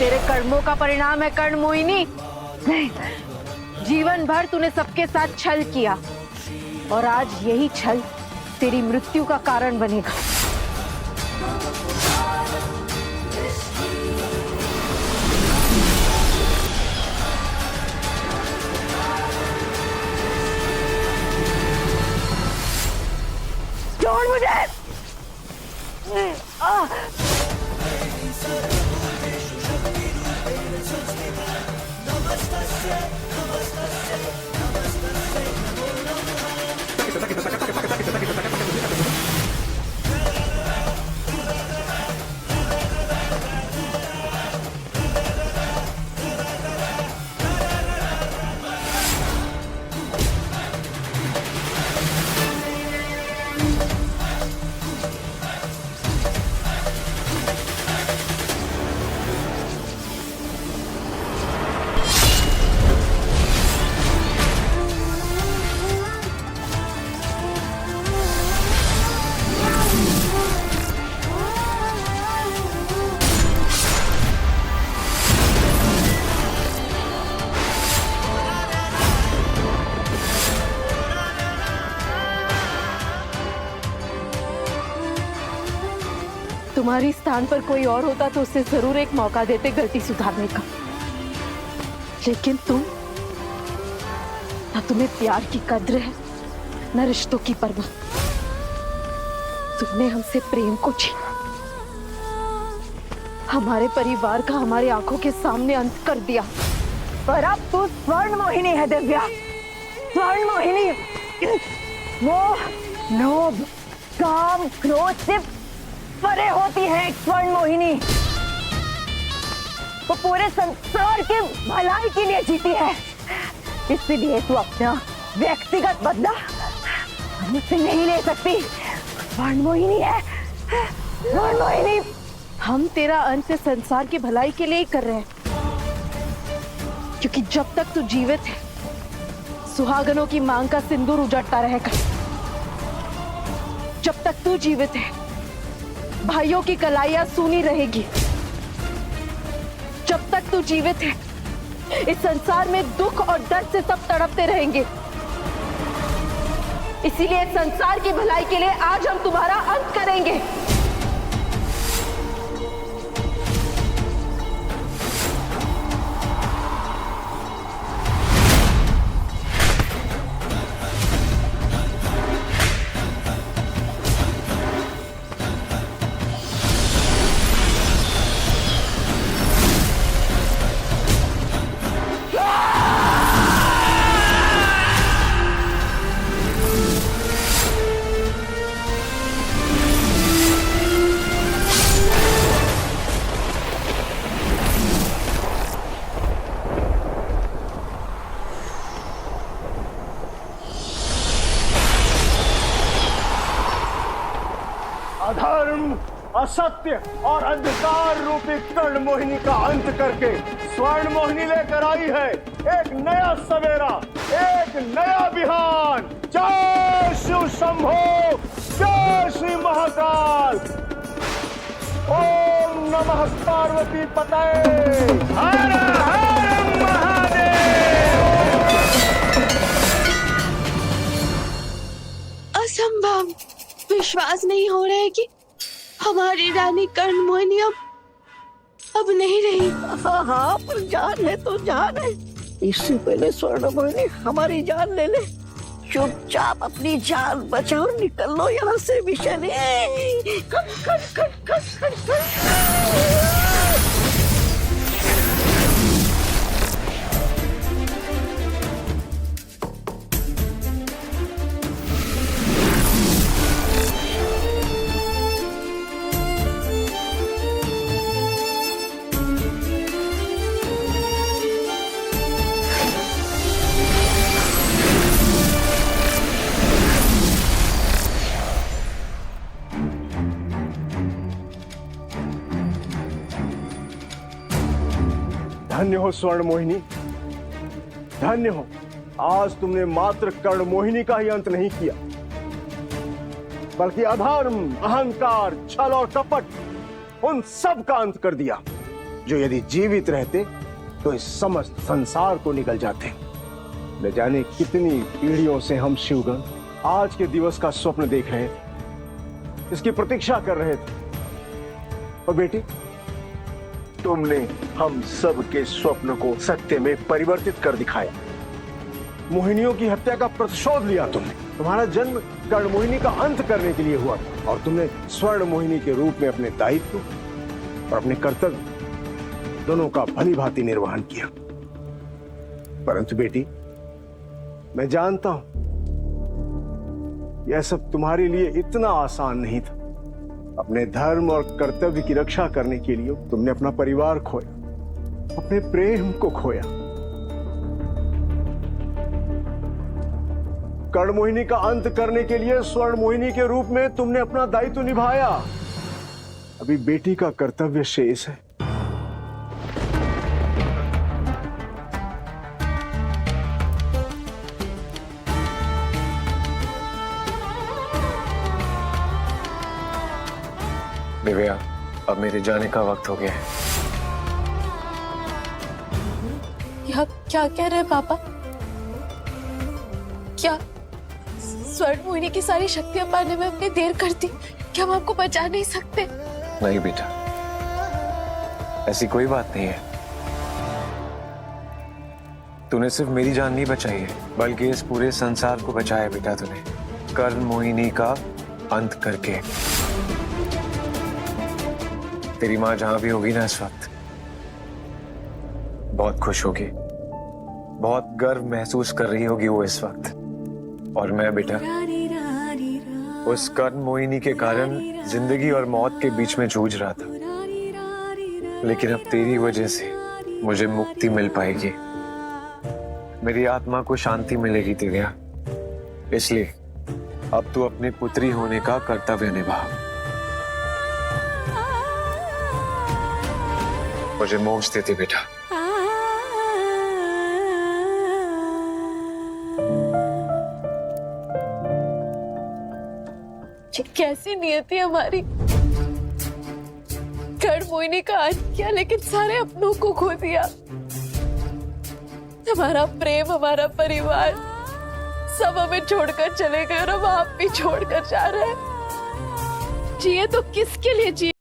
तेरे कर्मों का परिणाम है कर्ण मोहिनी। नहीं, जीवन भर तूने सबके साथ छल किया और आज यही छल तेरी मृत्यु का कारण बनेगा। छोड़ मुझे। तुम्हारी स्थान पर कोई और होता तो उसे जरूर एक मौका देते गलती सुधारने का, लेकिन ना तुम्हें प्यार की कद्र है, न रिश्तों की परवाह। तुमने हमसे प्रेम को छीना, हमारे परिवार का हमारे आंखों के सामने अंत कर दिया। पर अब तू स्वर्ण मोहिनी है दिव्या, स्वर्ण मोहिनी। वो लोभ, काम, क्रोध से परे होती है एक स्वर्ण मोहिनी। वो पूरे संसार के भलाई के लिए जीती है, इसलिए तू अपना व्यक्तिगत बदला मुझसे नहीं ले सकती। स्वर्ण मोहिनी है, स्वर्ण मोहिनी। हम तेरा अंत संसार की भलाई के लिए ही कर रहे हैं, क्योंकि जब तक तू जीवित है सुहागनों की मांग का सिंदूर उजड़ता रहेगा। जब तक तू जीवित है भाइयों की कलाइयां सूनी रहेगी। जब तक तू जीवित है इस संसार में दुख और दर्द से सब तड़पते रहेंगे। इसीलिए संसार की भलाई के लिए आज हम तुम्हारा अंत करेंगे। अधर्म, असत्य और अंधकार रूपी कर्ण मोहिनी का अंत करके स्वर्ण मोहिनी लेकर आई है एक नया सवेरा, एक नया बिहान। जय शिव शंभो, जय श्री महाकाल। ओम नमः पार्वती पतये, हर हर महादेव। असंभव, विश्वास नहीं हो रहा है कि हमारी रानी कर्ण मोहिनी अब नहीं रही। हाँ, पर जान है तो जान है। इससे पहले स्वर्ण मोहिनी हमारी जान ले ले। चुपचाप अपनी जान बचाओ, निकल लो यहाँ से मिशन। खट खट खट खट खट खट। धन्य हो स्वर्ण मोहिनी, धन्य हो। आज तुमने मात्र कर्ण मोहिनी का ही अंत नहीं किया, बल्कि अधर्म, अहंकार, छल और कपट, उन सब का अंत कर दिया। जो यदि जीवित रहते तो इस समस्त संसार को निकल जाते। न जाने कितनी पीढ़ियों से हम शिवगण आज के दिवस का स्वप्न देख रहे थे, इसकी प्रतीक्षा कर रहे थे। और बेटी, तुमने हम सब के स्वप्न को सत्य में परिवर्तित कर दिखाया। मोहिनियों की हत्या का प्रतिशोध लिया तुमने। तुम्हारा जन्म कर्ण मोहिनी का अंत करने के लिए हुआ था और तुमने स्वर्ण मोहिनी के रूप में अपने दायित्व और अपने कर्तव्य दोनों का भली भांति निर्वहन किया। परंतु बेटी, मैं जानता हूं यह सब तुम्हारे लिए इतना आसान नहीं था। अपने धर्म और कर्तव्य की रक्षा करने के लिए तुमने अपना परिवार खोया, अपने प्रेम को खोया। कर्ण मोहिनी का अंत करने के लिए स्वर्ण मोहिनी के रूप में तुमने अपना दायित्व निभाया। अभी बेटी का कर्तव्य शेष है। दिव्या, अब मेरे जाने का वक्त हो गया है। क्या कह रहे हैं पापा? क्या स्वर्ण मोहिनी की सारी शक्तियां पाने में अपनी देर कर दी? क्या हम आपको बचा नहीं सकते? नहीं बेटा, ऐसी कोई बात नहीं है। तूने सिर्फ मेरी जान नहीं बचाई है, बल्कि इस पूरे संसार को बचाया बेटा तूने, कर्ण मोहिनी का अंत करके। तेरी माँ जहां भी होगी ना इस वक्त, बहुत खुश होगी, बहुत गर्व महसूस कर रही होगी वो इस वक्त। और मैं बेटा उस कर्ण मोहिनी के कारण जिंदगी और मौत के बीच में जूझ रहा था, लेकिन अब तेरी वजह से मुझे मुक्ति मिल पाएगी, मेरी आत्मा को शांति मिलेगी दिव्या। इसलिए अब तू अपनी पुत्री होने का कर्तव्य निभा। मुझे मोक्ष देती बेटा। कैसी नियति हमारी। कर्ण मोहिनी का अंत किया, लेकिन सारे अपनों को खो दिया। हमारा प्रेम, हमारा परिवार सब हमें छोड़कर चले गए और अब आप भी छोड़कर जा रहे हैं। जिए तो किसके लिए जिए?